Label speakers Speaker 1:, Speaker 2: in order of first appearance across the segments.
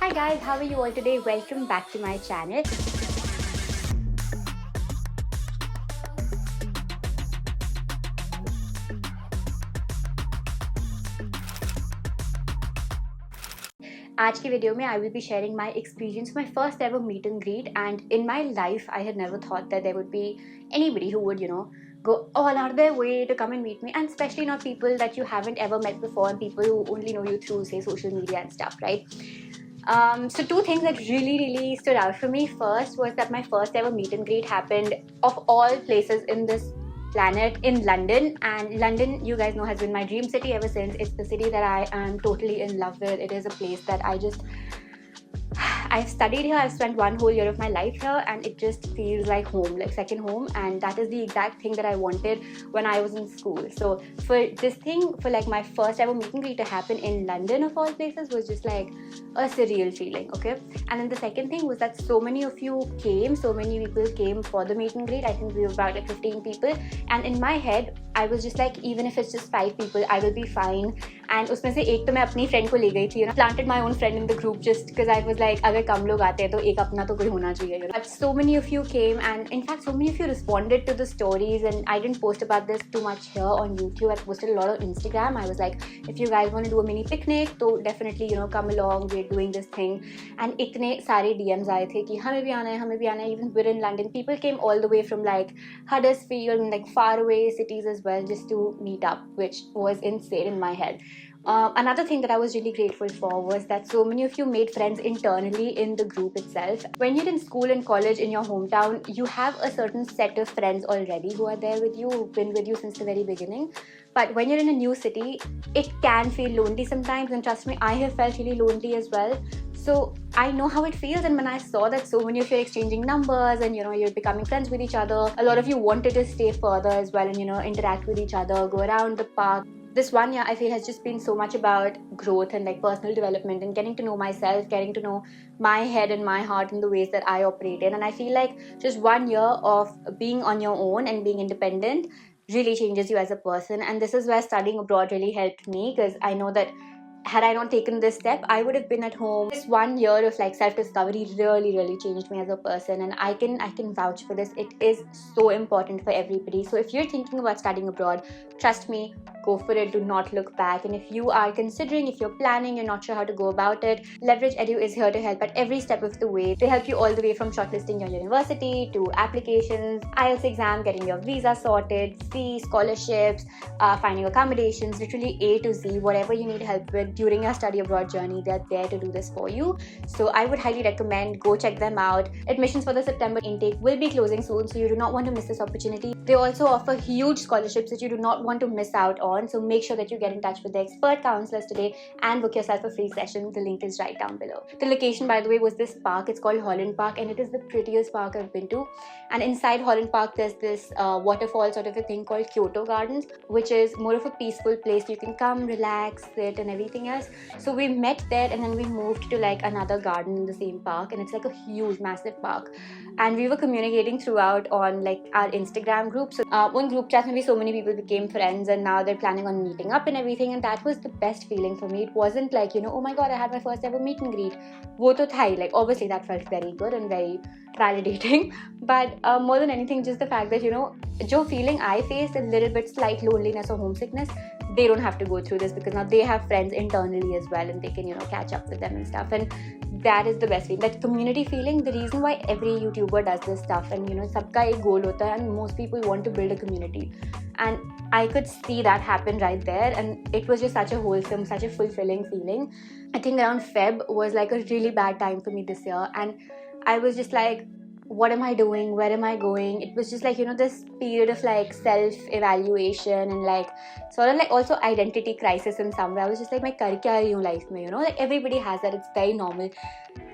Speaker 1: Hi guys, how are you all today? Welcome back to my channel. आज की video में I will be sharing my experience, my first ever meet and greet, and in my life I had never thought that there would be anybody who would, go all out of their way to come and meet me, and especially not people that you haven't ever met before and people who only know you through, say, social media and stuff, right? So two things that really stood out for me. First was that my first ever meet and greet happened, of all places in this planet, in London. And London, you guys know, has been my dream city ever since. It's the city that I am totally in love with. It is a place that I've studied here. I've spent one whole year of my life here, and it just feels like home, like second home. And that is the exact thing that I wanted when I was in school. So for this thing, for like my first ever meet and greet to happen in London of all places, was just like a surreal feeling, okay? And then the second thing was that so many people came for the meet and greet. I think we were about like 15 people, and in my head I was just like, even if it's just 5 people, I will be fine. And उसमें से एक तो मैं अपनी friend को ले गई थी, planted my own friend in the group just because I was like, अगर कम लोग आते हैं तो एक अपना तो कोई होना चाहिए, But so many of you came, and in fact so many of you responded to the stories, and I didn't post about this too much here on YouTube. I posted a lot on Instagram. I was like, if you guys want to do a mini picnic, तो definitely come along, we're doing this thing. And इतने सारे DMs आए थे कि हमें भी आना है. Even we're in London, people came all the way from like Huddersfield and like far away cities as well just to meet up, which was insane in my head. Another thing that I was really grateful for was that so many of you made friends internally in the group itself. When you're in school and college in your hometown, you have a certain set of friends already who are there with you, who've been with you since the very beginning. But when you're in a new city, it can feel lonely sometimes, and trust me, I have felt really lonely as well. So I know how it feels, and when I saw that so many of you are exchanging numbers and you're becoming friends with each other, a lot of you wanted to stay further as well and interact with each other, go around the park. This 1 year I feel has just been so much about growth and like personal development and getting to know myself, getting to know my head and my heart in the ways that I operate in. And I feel like just 1 year of being on your own and being independent really changes you as a person. And this is where studying abroad really helped me, because I know that had I not taken this step, I would have been at home. This 1 year of like self-discovery really changed me as a person, and I can vouch for this. It is so important for everybody. So if you're thinking about studying abroad, trust me, go for it. Do not look back. And if you are considering, if you're planning, you're not sure how to go about it, Leverage Edu is here to help at every step of the way. They help you all the way from shortlisting your university to applications, IELTS exam, getting your visa sorted, fees, scholarships, finding accommodations, literally A to Z, whatever you need help with during your study abroad journey, they're there to do this for you. So I would highly recommend go check them out. Admissions for the September intake will be closing soon, so you do not want to miss this opportunity. They also offer huge scholarships that you do not want to miss out on. So make sure that you get in touch with the expert counselors today and book yourself a free session. The link is right down below. The location, by the way, was this park. It's called Holland Park, and it is the prettiest park I've been to. And inside Holland Park, there's this waterfall sort of a thing called Kyoto Gardens, which is more of a peaceful place. You can come, relax, sit, and everything else. So we met there, and then we moved to like another garden in the same park, and it's like a huge, massive park. And we were communicating throughout on like our Instagram group. So one group chat, maybe so many people became friends, and now they're planning on meeting up and everything. And that was the best feeling for me. It wasn't like, oh my god, I had my first ever meet and greet. Wo to tha hi. Like obviously that felt very good and very validating. But more than anything, just the fact that, jo feeling I faced, a little bit slight loneliness or homesickness, they don't have to go through this because now they have friends internally as well, and they can, catch up with them and stuff. And that is the best feeling, that community feeling. The reason why every YouTuber does this stuff, and sabka ek goal hota hai, and most people want to build a community. And I could see that happen right there, and it was just such a wholesome, such a fulfilling feeling. I think around Feb was like a really bad time for me this year, and I was just like, what am I doing? Where am I going? It was just like, this period of like self-evaluation and like sort of like also identity crisis in some way. I was just like, मैं कर क्या रही हूँ life में, like everybody has that. It's very normal.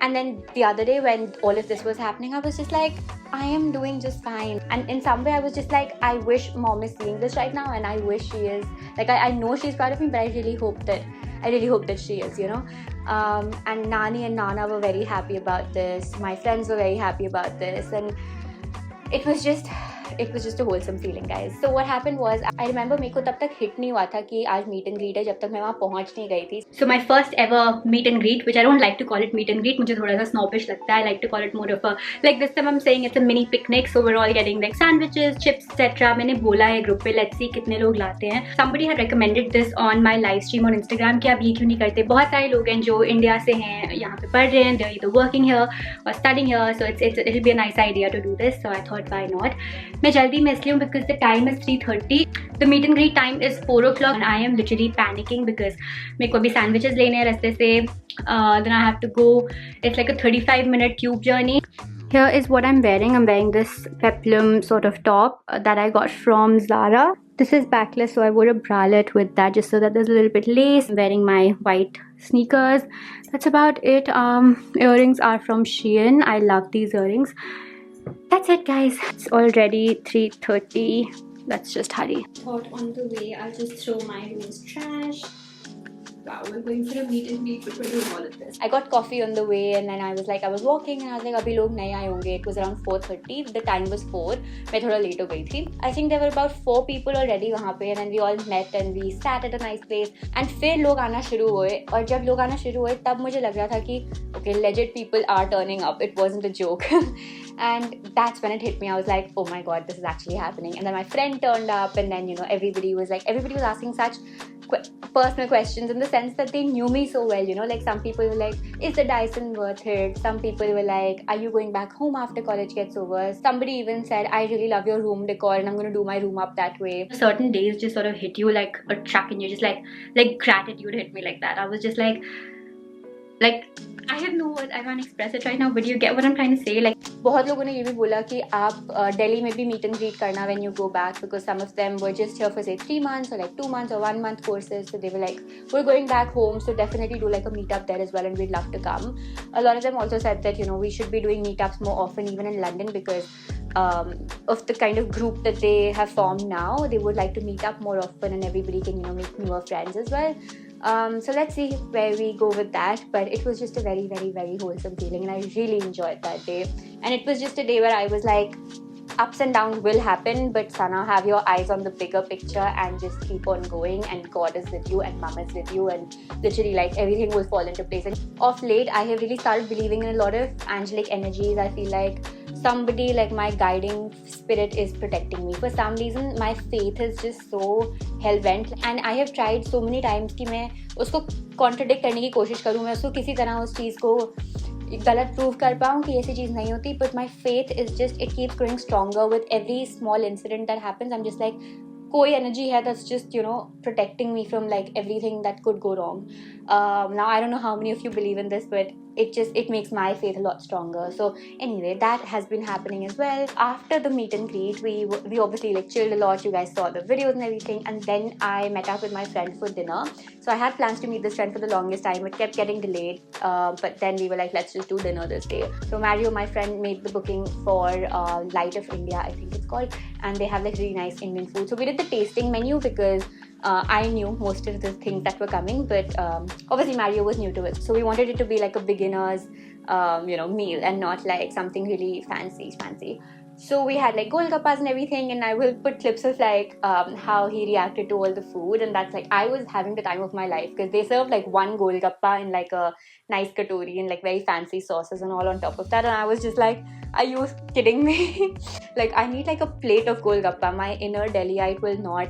Speaker 1: And then the other day when all of this was happening, I was just like, I am doing just fine. And in some way I was just like, I wish mom is seeing this right now, and I wish she is. Like I know she's proud of me, but I really hope that she is, and Nani and Nana were very happy about this. My friends were very happy about this, and it was just it was just a wholesome feeling, guys. So what happened was, I remember मेरे को तब तक hit नहीं हुआ था कि आज meet and greet है जब तक मैं वहाँ पहुँच नहीं गई थी. So my first ever meet and greet, which I don't like to call it meet and greet, मुझे थोड़ा सा snobbish लगता है. I like to call it more of a, like this time I'm saying it's a mini picnic, so we're all getting like sandwiches, chips, etc. मैंने बोला है group पे, let's see कितने लोग लाते हैं. Somebody had recommended this on my live stream on Instagram कि आप ये क्यों नहीं करते. बहुत सारे लोग हैं जो इंडिया से हैं, यहाँ पे पढ़ रहे हैं, they're either working here or studying here, so it'll be a nice idea to do this. So I thought why not. मैं जल्दी में इसलिए हूँ because the time is 3:30. The meet and greet time is 4 o'clock and I am literally panicking because मेरे को अभी sandwiches लेने हैं रास्ते से. Then I have to go. It's like a 35-minute tube journey. Here is what I'm wearing. I'm wearing this peplum sort of top that I got from Zara. This is backless, so I wore a bralette with that just so that there's a little bit lace. I'm wearing my white sneakers. That's about it. Earrings are from Shein. I love these earrings. That's it, guys. It's already 3:30. Let's just hurry. Thought on the way, I'll just throw my room's trash. Wow, we're going for a meet and greet, but we're doing all of this. I got coffee on the way, and then I was walking, and I was like, अभी लोग नहीं आए होंगे. It was around 4:30. The time was 4. मैं थोड़ा late हो गई थी. I think there were about 4 people already वहाँ पे, and then we all met and we sat at a nice place. And फिर लोग आना शुरू हुए, और जब लोग आना शुरू हुए, तब मुझे लग रहा था कि okay, legit people are turning up. It wasn't a joke. And that's when it hit me. I was like, oh my god, this is actually happening. And then my friend turned up, and then everybody was asking such personal questions in the sense that they knew me so well, like some people were like, is the Dyson worth it? Some people were like, are you going back home after college gets over? Somebody even said, I really love your room decor and I'm going to do my room up that way. Certain days just sort of hit you like a truck, and you just like gratitude hit me like that. I was just like I have no words, I can't express it right now, but you get what I'm trying to say. Like, बहुत लोगों ने ये भी बोला कि आप दिल्ली में भी meet and greet करना when you go back, because some of them were just here for say 3 months or like 2 months or 1 month courses, so they were like, we're going back home, so definitely do like a meetup there as well, and we'd love to come. A lot of them also said that we should be doing meetups more often even in London, because of the kind of group that they have formed now. They would like to meet up more often, and everybody can make newer friends as well. So let's see where we go with that, but it was just a very, very, very wholesome feeling, and I really enjoyed that day. And it was just a day where I was like, ups and downs will happen, but Sana, have your eyes on the bigger picture and just keep on going, and God is with you and Mom is with you, and literally like everything will fall into place. And of late I have really started believing in a lot of angelic energies. I feel like somebody, like my guiding spirit, is protecting me. For some reason my faith is just so hell-bent, and I have tried so many times कि मैं उसको contradict करने की कोशिश करूँ, मैं उसको किसी तरह उस चीज़ को गलत प्रूव कर पाऊँ कि ऐसी चीज़ नहीं होती, but my faith is just, it keeps growing stronger with every small incident that happens. I'm just like, कोई energy है that's just protecting me from like everything that could go wrong. Now I don't know how many of you believe in this, but it makes my faith a lot stronger. So anyway, that has been happening as well. After the meet and greet, we obviously like chilled a lot. You guys saw the videos and everything, and then I met up with my friend for dinner. So I had plans to meet this friend for the longest time. It kept getting delayed, but then we were like, let's just do dinner this day. So Mario, my friend, made the booking for Light of India, I think it's called, and they have like really nice Indian food. So we did the tasting menu because I knew most of the things that were coming, but obviously Mario was new to it, so we wanted it to be like a beginner's meal and not like something really fancy. So we had like golgappas and everything, and I will put clips of like how he reacted to all the food, and that's like, I was having the time of my life, because they served like one golgappa in like a nice katori and like very fancy sauces and all on top of that, and I was just like, are you kidding me? Like, I need like a plate of golgappa. My inner Delhiite will not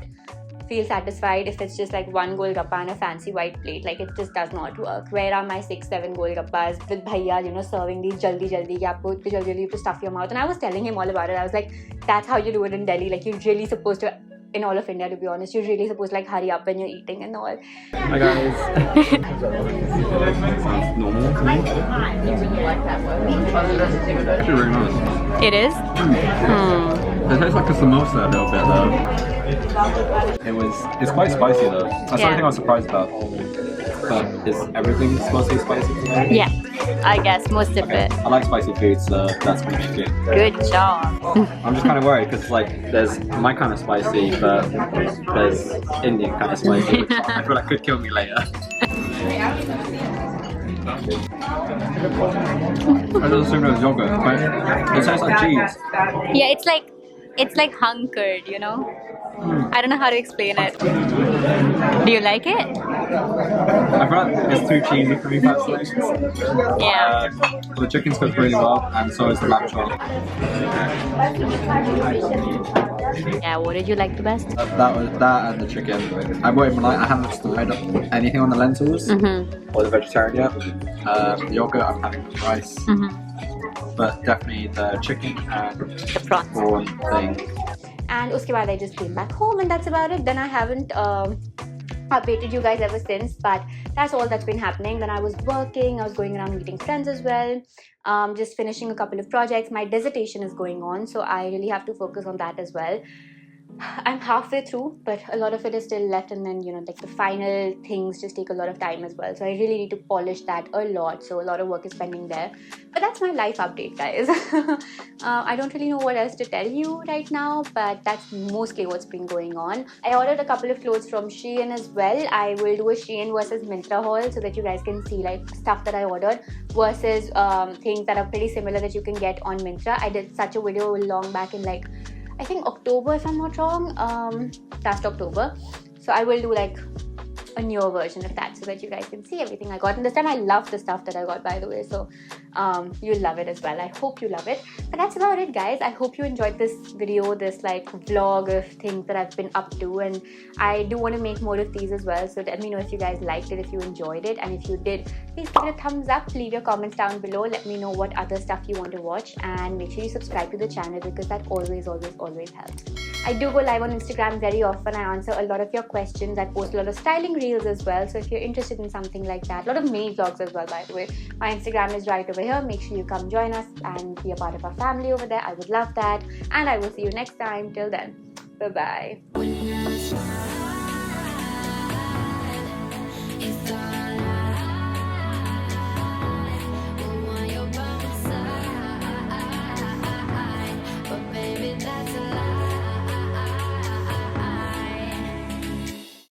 Speaker 1: feel satisfied if it's just like one golgappa and a fancy white plate. Like, it just does not work. Where are my 6-7 golgappas with bhaiya, serving these jaldi ki aapko itni jaldi to stuff your mouth? And I was telling him all about it. I was like, that's how you do it in Delhi. Like, you're really supposed to, in all of India, to be honest, you're really supposed to like hurry up when you're eating and all.
Speaker 2: Hi guys. Sounds normal to me. Actually very nice.
Speaker 1: It is?
Speaker 2: It tastes like a samosa a little bit though. It's quite spicy though. That's the only thing I was surprised about. But is everything supposed to be spicy today?
Speaker 1: Yeah, I guess most of it.
Speaker 2: I like spicy food, so that's pretty good.
Speaker 1: Good job.
Speaker 2: I'm just kind of worried because like there's my kind of spicy, but there's Indian kind of spicy, which I feel like could kill me later. I just assumed it was yogurt, but it tastes like cheese.
Speaker 1: Yeah, it's like It's like hunkered, you know? I don't know how to explain it. Do you like it?
Speaker 2: I feel like it's too cheesy for me personally.
Speaker 1: Yeah.
Speaker 2: The chicken's cooked really well, and so is the lamb chop.
Speaker 1: Yeah, what did you like the best?
Speaker 2: That was that and the chicken. I won't even lie, I haven't tried anything on the lentils or the vegetarian yet. The yogurt, I'm having with rice. But definitely the chicken and
Speaker 1: The prawns.
Speaker 2: prawn thing.
Speaker 1: And uske baad I just came back home and that's about it. Then I haven't updated you guys ever since, but that's all that's been happening. Then I was working, I was going around meeting friends as well, just finishing a couple of projects. My dissertation is going on, so I really have to focus on that as well. I'm halfway through, but a lot of it is still left, and then like the final things just take a lot of time as well, so I really need to polish that a lot, so a lot of work is pending there. But that's my life update, guys. I don't really know what else to tell you right now, but that's mostly what's been going on. I ordered a couple of clothes from Shein as well. I will do a Shein versus Myntra haul so that you guys can see like stuff that I ordered versus things that are pretty similar that you can get on Myntra. I did such a video long back in like I think October, if I'm not wrong, last October. So I will do like a newer version of that so that you guys can see everything I got. And this time I love the stuff that I got, by the way, so you'll love it as well. I hope you love it. But that's about it, guys. I hope you enjoyed this video, this like vlog of things that I've been up to, and I do want to make more of these as well, so let me know if you guys liked it, if you enjoyed it, and if you did, please give it a thumbs up. Leave your comments down below. Let me know what other stuff you want to watch, and make sure you subscribe to the channel because that always helps. I do go live on Instagram very often. I answer a lot of your questions. I post a lot of styling reels as well, so if you're interested in something like that, a lot of mini vlogs as well, by the way. My Instagram is right over here. Make sure you come join us and be a part of our family over there. I would love that, and I will see you next time. Till then, bye bye.